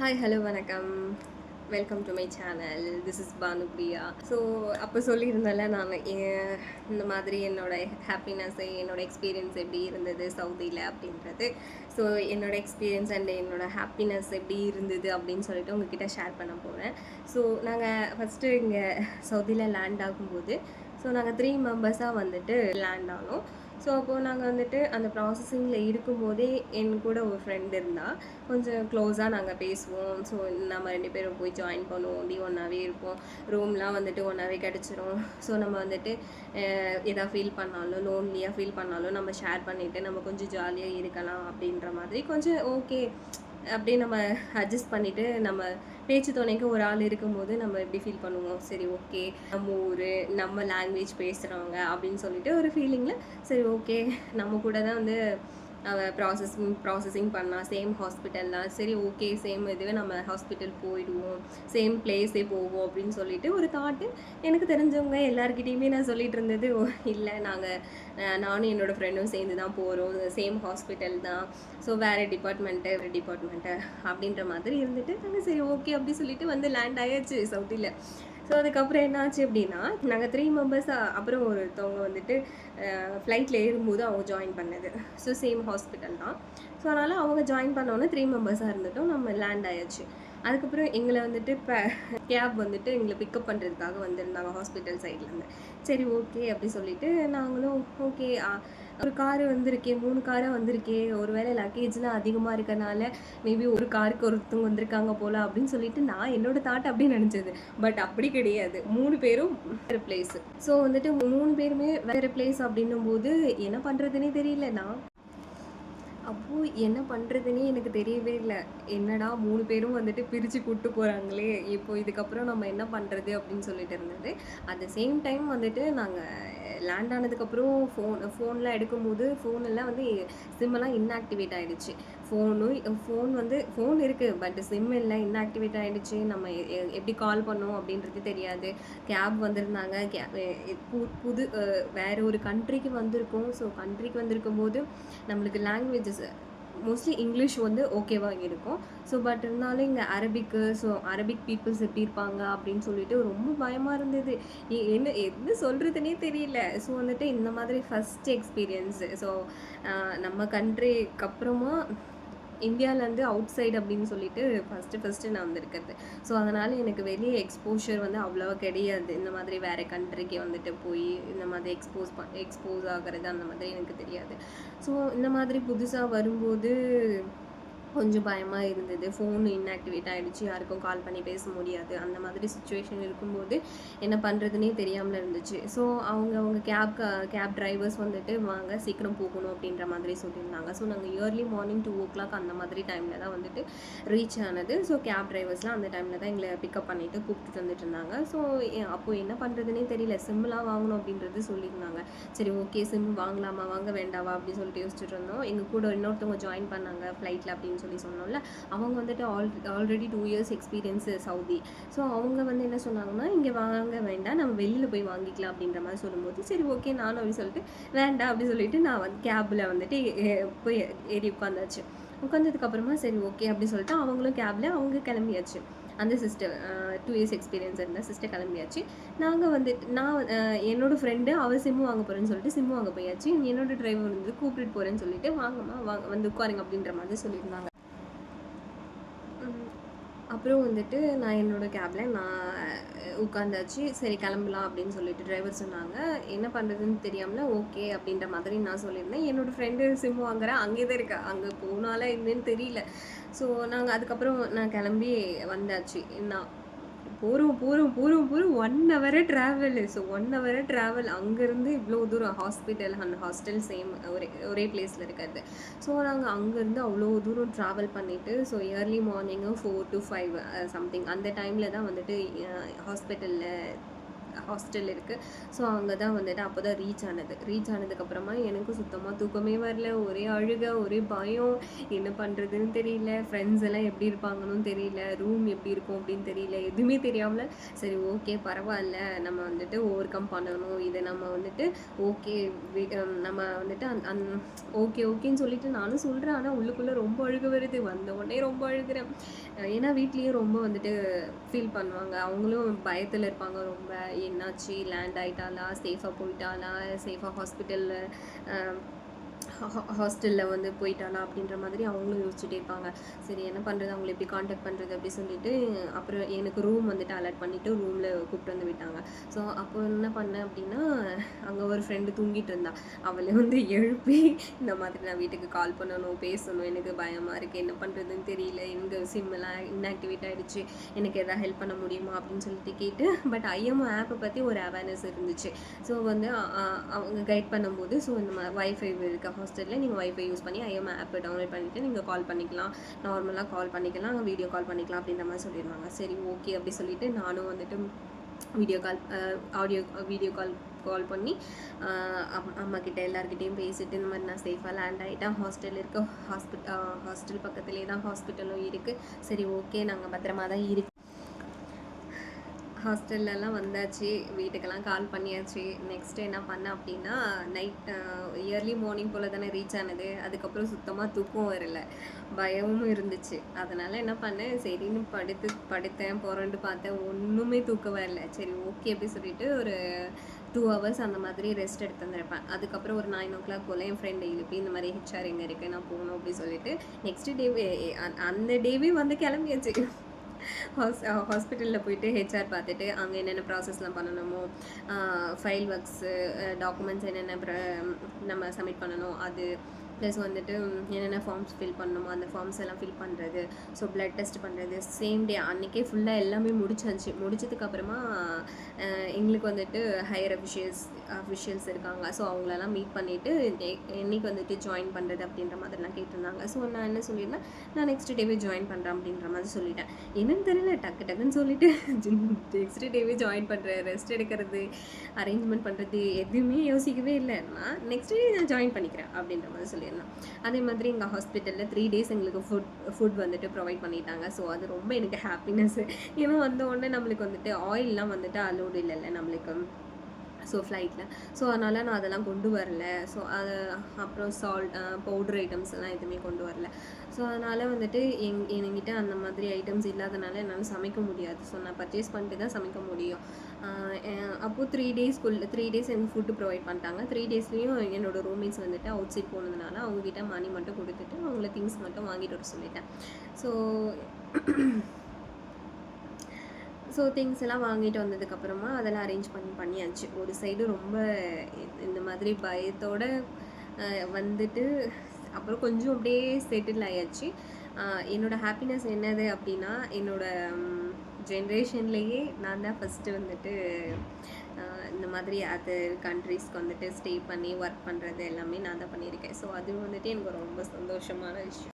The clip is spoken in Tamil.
ஹாய் ஹலோ வணக்கம். Welcome to my channel. This is Bhanupriya. So அப்போ சொல்லியிருந்தேன்ல நான் இந்த மாதிரி என்னோட ஹாப்பினஸ்ஸு என்னோட எக்ஸ்பீரியன்ஸ் எப்படி இருந்தது சவுதியில் அப்படின்றது. ஸோ என்னோட எக்ஸ்பீரியன்ஸ் அண்ட் என்னோட ஹாப்பினஸ் எப்படி இருந்தது அப்படின்னு சொல்லிட்டு உங்ககிட்ட ஷேர் பண்ண போகிறேன். ஸோ நாங்கள் ஃபஸ்ட்டு இங்கே சவுதியில் லேண்ட் ஆகும்போது நாங்கள் 3 மெம்பர்ஸாக வந்துட்டு லேண்ட் ஆனோம். ஸோ அப்போது நாங்கள் வந்துட்டு அந்த ப்ராசஸிங்கில் இருக்கும்போதே என் கூட ஒரு ஃப்ரெண்ட் இருந்தால் கொஞ்சம் க்ளோஸாக நாங்கள் பேசுவோம். ஸோ நம்ம 2 பேரும் போய் ஜாயின் பண்ணுவோம், அப்படி ஒன்றாவே இருப்போம். ரூம்லாம் வந்துட்டு ஒன்றாவே கிடச்சிரும். ஸோ நம்ம வந்துட்டு எதாவது ஃபீல் பண்ணாலும் லோன்லியாக ஃபீல் பண்ணாலும் நம்ம ஷேர் பண்ணிவிட்டு நம்ம கொஞ்சம் ஜாலியாக இருக்கலாம் அப்படின்ற மாதிரி கொஞ்சம் ஓகே அப்படியே நம்ம அட்ஜஸ்ட் பண்ணிவிட்டு நம்ம பேச்சு துணைக்கு ஒரு ஆள் இருக்கும்போது நம்ம எப்படி ஃபீல் பண்ணுவோம், சரி ஓகே நம்ம ஊர் நம்ம லாங்குவேஜ் பேசுகிறவங்க அப்படின்னு சொல்லிட்டு ஒரு ஃபீலிங்கில் சரி ஓகே நம்ம கூட தான் வந்து ப்ராசஸிங் பண்ணலாம், சேம் ஹாஸ்பிட்டல் தான், சரி ஓகே சேம் இதுவே நம்ம ஹாஸ்பிட்டல் போயிடுவோம், சேம் பிளேஸே போவோம் அப்படின்னு சொல்லிட்டு ஒரு தாட்டு எனக்கு தெரிஞ்சவங்க எல்லாருக்கிட்டேயுமே நான் சொல்லிட்டு இருந்தது. இல்லை நானும் என்னோடய ஃப்ரெண்டும் சேர்ந்து தான் போகிறோம், சேம் ஹாஸ்பிட்டல் தான், ஸோ வேறு டிபார்ட்மெண்ட்டு அப்படின்ற மாதிரி இருந்துட்டு நாங்கள் சரி ஓகே அப்படி சொல்லிட்டு வந்து லேண்ட் ஆயாச்சு சவுதியில். ஸோ அதுக்கப்புறம் என்ன ஆச்சு அப்படின்னா நாங்கள் 3 மெம்பர்ஸாக அப்புறம் ஒருத்தவங்க வந்துட்டு ஃப்ளைட்டில் ஏறும்போது அவங்க ஜாயின் பண்ணது. ஸோ சேம் ஹாஸ்பிட்டல் தான். ஸோ அதனால் அவங்க ஜாயின் பண்ணோன்னே 3 மெம்பர்ஸாக இருந்துட்டோம், நம்ம லேண்ட் ஆயாச்சு. அதுக்கப்புறம் எங்களை வந்துட்டு இப்போ கேப் வந்துட்டு எங்களை பிக்கப் பண்ணுறதுக்காக வந்திருந்தாங்க ஹாஸ்பிட்டல் சைட்லேருந்து. சரி ஓகே அப்படி சொல்லிட்டு நாங்களும் ஓகே ஒரு காரு வந்திருக்கே 3 காராக வந்திருக்கே ஒரு வேளை லக்கேஜ்லாம் அதிகமாக இருக்கனால மேபி ஒரு காருக்கு ஒருத்தவங்க வந்திருக்காங்க போல் அப்படின்னு சொல்லிட்டு நான் என்னோடய தாட் அப்படி நினச்சது. பட் அப்படி கிடையாது, 3 பேரும் வேறு பிளேஸு. ஸோ வந்துட்டு 3 பேருமே வேறு பிளேஸ் அப்படின்னும் போது என்ன பண்ணுறதுனே தெரியல. அப்போது என்ன பண்ணுறதுனே எனக்கு தெரியவே இல்லை. என்னடா 3 பேரும் வந்துட்டு பிரித்து கூப்பிட்டு போகிறாங்களே, இப்போ இதுக்கப்புறம் நம்ம என்ன பண்ணுறது அப்படின்னு சொல்லிட்டு இருந்தது. அட் த சேம் டைம் வந்துட்டு நாங்கள் லேண்ட் ஆனதுக்கப்புறம் ஃபோன்லாம் எடுக்கும்போது ஃபோனெல்லாம் வந்து சிம்மெல்லாம் இன்ஆக்டிவேட் ஆகிடுச்சு. ஃபோன் இருக்குது பட் சிம் இல்லை, இன்ஆக்டிவேட் ஆகிடுச்சு. நம்ம எப்படி கால் பண்ணோம் அப்படின்றது தெரியாது. கேப் வந்திருந்தாங்க, புது வேறு ஒரு கண்ட்ரிக்கு வந்திருக்கோம். ஸோ கண்ட்ரிக்கு வந்திருக்கும்போது நம்மளுக்கு லாங்குவேஜஸ் மோஸ்ட்லி இங்கிலீஷ் வந்து ஓகேவாக இருக்கும். ஸோ பட் இருந்தாலும் இங்கே அரபிக் பீப்புள்ஸ் எப்படி இருப்பாங்க அப்படின்னு சொல்லிட்டு ரொம்ப பயமாக இருந்தது. என்ன சொல்கிறதுனே தெரியல. ஸோ வந்துட்டு இந்த மாதிரி ஃபஸ்ட் எக்ஸ்பீரியன்ஸு. ஸோ நம்ம கண்ட்ரிக்கு அப்புறமா இந்தியாவிலேருந்து அவுட் சைடு அப்படின்னு சொல்லிட்டு ஃபஸ்ட்டு நான் வந்திருக்கிறது. ஸோ அதனால் எனக்கு வெளியே எக்ஸ்போஷர் வந்து அவ்வளோவா கிடையாது. இந்த மாதிரி வேறு கண்ட்ரிக்கு வந்துட்டு போய் இந்த மாதிரி எக்ஸ்போஸ் ஆகிறது அந்த மாதிரி எனக்கு தெரியாது. ஸோ இந்த மாதிரி புதுசாக வரும்போது கொஞ்சம் பயமாக இருந்தது. ஃபோன் இன்ஆக்டிவேட் ஆகிடுச்சு, யாருக்கும் கால் பண்ணி பேச முடியாது. அந்த மாதிரி சுச்சுவேஷன் இருக்கும்போது என்ன பண்ணுறதுனே தெரியாமல் இருந்துச்சு. ஸோ அவங்க கேப் டிரைவர்ஸ் வந்துட்டு வாங்க சீக்கிரம் போகணும் அப்படின்ற மாதிரி சொல்லியிருந்தாங்க. ஸோ நாங்கள் இயர்லி மார்னிங் 2 o'clock அந்த மாதிரி டைமில் தான் வந்துட்டு ரீச் ஆனது. ஸோ கேப் டிரைவர்ஸ்லாம் அந்த டைமில் தான் எங்களை பிக்கப் பண்ணிவிட்டு கூப்பிட்டுட்டு வந்துட்டு இருந்தாங்க. ஸோ அப்போது என்ன பண்ணுறதுனே தெரியல. சிம்லாம் வாங்கணும் அப்படின்றது சொல்லியிருந்தாங்க. சரி ஓகே சிம் வாங்கலாமா வாங்க வேண்டாவா அப்படின்னு சொல்லிட்டு யோசிச்சுட்டு இருந்தோம். எங்கள் கூட இன்னொருத்தவங்க ஜாயின் பண்ணாங்க ஃப்ளைட்டில் அப்படின்னு சொல்லி சொன்னோம்ல, அவங்க வந்துட்டு already 2 years experience Saudi. So அவங்க வந்து என்ன சொன்னாங்கன்னா இங்கே வாங்க வேண்டாம், நம்ம வெளியில் போய் வாங்கிக்கலாம் அப்படின்ற மாதிரி சொல்லும்போது சரி ஓகே நானும் அப்படி சொல்லிட்டு வேண்டாம் அப்படி சொல்லிட்டு நான் வந்து கேபில் வந்துட்டு போய் ஏறி உட்காந்ததுக்கப்புறமா சரி ஓகே அப்படி சொல்லிட்டு அவங்களும் கேபில் அவங்க கிளம்பியாச்சு. அந்த சிஸ்டர் 2 years எக்ஸ்பீரியன்ஸ் இருந்த சிஸ்டர் கிளம்பியாச்சு. நாங்கள் வந்துட்டு என்னோடய ஃப்ரெண்டு அவள் சிம்மு வாங்க போகிறேன்னு சொல்லிட்டு சிம்மு வாங்க போயாச்சு. என்னோடய டிரைவர் வந்து கூப்பிட்டு போகிறேன்னு சொல்லிட்டு வாங்கம்மா வாங்க வந்து உட்காருங்க அப்படின்ற மாதிரி சொல்லியிருந்தாங்க. அப்புறம் வந்துட்டு நான் என்னோடய கேபில் உட்காந்தாச்சு. சரி கிளம்பலாம் அப்படின்னு சொல்லிட்டு டிரைவர் சொன்னாங்க. என்ன பண்ணுறதுன்னு தெரியாமல் ஓகே அப்படின்ற மாதிரி நான் சொல்லியிருந்தேன். என்னோடய ஃப்ரெண்டு சிம் வாங்குறேன் அங்கே தான் இருக்கா, அங்கே போனால என்னன்னு தெரியல. ஸோ அதுக்கப்புறம் நான் கிளம்பி வந்தாச்சு. நான் போகிறோம் 1 hour travel. So 1 hour travel அங்கேருந்து இவ்வளோ தூரம் அந்த ஹாஸ்டல் சேம் ஒரே பிளேஸில் இருக்கிறது. ஸோ நாங்கள் அங்கேருந்து அவ்வளோ தூரம் ட்ராவல் பண்ணிவிட்டு so early morning 4 to 5 something அந்த டைமில் தான் வந்துட்டு ஹாஸ்பிட்டலில் ஹாஸ்டல் இருக்குது. ஸோ அங்கே தான் வந்துட்டு அப்போ தான் ரீச் ஆனதுக்கப்புறமா எனக்கு சுத்தமாக தூக்கமே வரல. ஒரே அழுக, ஒரே பயம், என்ன பண்ணுறதுன்னு தெரியல, ஃப்ரெண்ட்ஸ் எல்லாம் எப்படி இருப்பாங்கன்னு தெரியல, ரூம் எப்படி இருக்கும் அப்படின்னு தெரியல, எதுவுமே தெரியாமல் சரி ஓகே பரவாயில்ல, நம்ம வந்துட்டு ஓவர் கம் பண்ணணும், இதை நம்ம வந்துட்டு ஓகே நம்ம வந்துட்டு ஓகேன்னு சொல்லிட்டு நானும் சொல்கிறேன். ஆனால் உள்ளுக்குள்ளே ரொம்ப அழுக வருது, வந்த உடனே ரொம்ப அழுகிறேன். ஏன்னா வீட்லேயும் ரொம்ப வந்துட்டு ஃபீல் பண்ணுவாங்க, அவங்களும் பயத்தில் இருப்பாங்க ரொம்ப. என்னாச்சு, லேண்ட் ஆகிட்டாலா, சேஃபாக போயிட்டாலா, சேஃபாக ஹாஸ்டலில் வந்து போயிட்டாலா அப்படின்ற மாதிரி அவங்களும் யோசிச்சுட்டே இருப்பாங்க. சரி என்ன பண்ணுறது, அவங்களை எப்படி காண்டாக்ட் பண்ணுறது அப்படி சொல்லிட்டு அப்புறம் எனக்கு ரூம் வந்துட்டு அலர்ட் பண்ணிவிட்டு ரூமில் கூப்பிட்டு வந்து விட்டாங்க. ஸோ அப்போ என்ன பண்ணேன் அப்படின்னா, அங்கே ஒரு ஃப்ரெண்டு தூங்கிட்டு இருந்தா, அவளை வந்து எழுப்பி இந்த மாதிரி நான் வீட்டுக்கு கால் பண்ணணும், பேசணும், எனக்கு பயமாக இருக்குது, என்ன பண்ணுறதுன்னு தெரியல, எங்கள் சிம்மெல்லாம் இன்ஆக்டிவேட் ஆகிடுச்சு, எனக்கு எதாவது ஹெல்ப் பண்ண முடியுமா அப்படின்னு சொல்லிட்டு கேட்டு. பட் ஐஎம்ஓ ஆப்பை பற்றி ஒரு அவேர்னஸ் இருந்துச்சு. ஸோ வந்து அவங்க கைட் பண்ணும்போது, ஸோ இந்த வைஃபை இருக்க ஹாஸ்டலில் நீங்கள் வைஃபை யூஸ் பண்ணி ஐஎம்ஓ ஆப்பை டவுன்லோட் பண்ணிவிட்டு நீங்கள் கால் பண்ணிக்கலாம், நார்மலாக கால் பண்ணிக்கலாம், வீடியோ கால் பண்ணிக்கலாம் அப்படின்ற மாதிரி சொல்லியிருந்தாங்க. சரி ஓகே அப்படி சொல்லிவிட்டு நானும் வந்துட்டு வீடியோ கால் பண்ணி அம்மாக்கிட்ட எல்லாருக்கிட்டையும் பேசிட்டு இந்த மாதிரி நான் சேஃபாக லேண்ட் ஆகிட்டேன், ஹாஸ்டல் பக்கத்துலேயே தான் ஹாஸ்பிட்டலும் இருக்குது, சரி ஓகே நாங்கள் பத்திரமா தான் ஹாஸ்டல்லலாம் வந்தாச்சு, வீட்டுக்கெல்லாம் கால் பண்ணியாச்சு. நெக்ஸ்ட்டு என்ன பண்ணேன் அப்படின்னா, நைட் இயர்லி மார்னிங் போல் தானே ரீச் ஆனது. அதுக்கப்புறம் சுத்தமாக தூக்கம் வரல, பயமும் இருந்துச்சு. அதனால் என்ன பண்ணேன், சரின்னு படுத்தேன், புரண்டு பார்த்தேன், ஒன்றுமே தூக்கம் வரல. சரி ஓகே அப்படி சொல்லிட்டு ஒரு 2 ஹவர்ஸ் அந்த மாதிரி ரெஸ்ட் எடுத்து வந்திருப்பேன். அதுக்கப்புறம் ஒரு 9 o'clock போல் என் ஃப்ரெண்டை எழுப்பி இந்த மாதிரி ஹெச்ஆர் எங்கே இருக்குது, நான் போகணும் அப்படி சொல்லிட்டு நெக்ஸ்ட் டேவே அந்த டேவே வந்து கிளம்பியாச்சு. ஹாஸ்பிட்டலில் போயிட்டு ஹெச்ஆர் பார்த்துட்டு அங்கே என்னென்ன ப்ராசஸ்லாம் பண்ணணுமோ, ஃபைல் ஒர்க்ஸு, டாக்குமெண்ட்ஸ் என்னென்ன நம்ம சப்மிட் பண்ணணும், அது ப்ளஸ் வந்துட்டு என்னென்ன ஃபார்ம்ஸ் ஃபில் பண்ணணுமோ அந்த ஃபார்ம்ஸ் எல்லாம் ஃபில் பண்ணுறது, ஸோ ப்ளட் டெஸ்ட் பண்ணுறது, சேம் டே அன்றைக்கே ஃபுல்லாக எல்லாமே முடிச்சதுக்கப்புறமா எங்களுக்கு வந்துட்டு ஹையர் அஃபிஷியல்ஸ் இருக்காங்க. ஸோ அவங்களெல்லாம் மீட் பண்ணிவிட்டு என்னைக்கு வந்துட்டு ஜாயின் பண்ணுறது அப்படின்ற மாதிரிலாம் கேட்டிருந்தாங்க. ஸோ நான் என்ன சொல்லியிருந்தேன், நான் நெக்ஸ்ட் டேவே ஜாயின் பண்ணுறேன் அப்படின்ற மாதிரி சொல்லிட்டேன். என்னன்னு தெரியல, டக்குன்னு சொல்லிவிட்டு நெக்ஸ்ட் டேவே ஜாயின் பண்ணுறேன், ரெஸ்ட் எடுக்கிறது, அரேஞ்ச்மெண்ட் பண்ணுறது எதுவுமே யோசிக்கவே இல்லை. நான் நெக்ஸ்ட் டே நான் ஜாயின் பண்ணிக்கிறேன் அப்படின்ற மாதிரி சொல்லியிருந்தேன். அதே மாதிரி எங்கள் ஹாஸ்பிட்டலில் 3 days எங்களுக்கு ஃபுட் வந்துட்டு ப்ரொவைட் பண்ணிட்டாங்க. ஸோ அது ரொம்ப எனக்கு ஹாப்பினஸ்ஸு. ஏன்னா வந்த உடனே நம்மளுக்கு வந்துட்டு ஆயிலெலாம் வந்துட்டு அலோடு இல்லைல்ல நம்மளுக்கு, ஸோ ஃப்ளைட்டில். ஸோ அதனால் நான் அதெல்லாம் கொண்டு வரல. ஸோ அது அப்புறம் பவுடர் ஐட்டம்ஸ் எல்லாம் எதுவுமே கொண்டு வரல. ஸோ அதனால் வந்துட்டு என்கிட்ட அந்த மாதிரி ஐட்டம்ஸ் இல்லாதனால என்னால் சமைக்க முடியாது. ஸோ நான் பர்ச்சேஸ் பண்ணிட்டு தான் சமைக்க முடியும். அப்போது 3 days எனக்கு ஃபுட்டு ப்ரொவைட் பண்ணிட்டாங்க. 3 daysலேயும் என்னோடய ரூம்மேட்ஸ் வந்துட்டு அவுட் சைட் போனதுனால அவங்ககிட்ட மணி மட்டும் கொடுத்துட்டு அவங்கள திங்ஸ் மட்டும் வாங்கிட்டு வர சொல்லிட்டேன். ஸோ திங்ஸ் எல்லாம் வாங்கிட்டு வந்ததுக்கப்புறமா அதெல்லாம் அரேஞ்ச் பண்ணியாச்சு. ஒரு சைடு ரொம்ப இந்த மாதிரி பயத்தோடு வந்துட்டு அப்புறம் கொஞ்சம் அப்படியே செட்டில் ஆயாச்சு. என்னோடய ஹாப்பினஸ் என்னது அப்படின்னா, என்னோடய ஜென்ரேஷன்லேயே நான் தான் ஃபஸ்ட்டு வந்துட்டு இந்த மாதிரி அதர் கண்ட்ரீஸ்க்கு வந்துட்டு ஸ்டே பண்ணி ஒர்க் பண்ணுறது எல்லாமே நான் தான் பண்ணியிருக்கேன். ஸோ அது வந்துட்டு எனக்கு ரொம்ப சந்தோஷமான விஷயம்.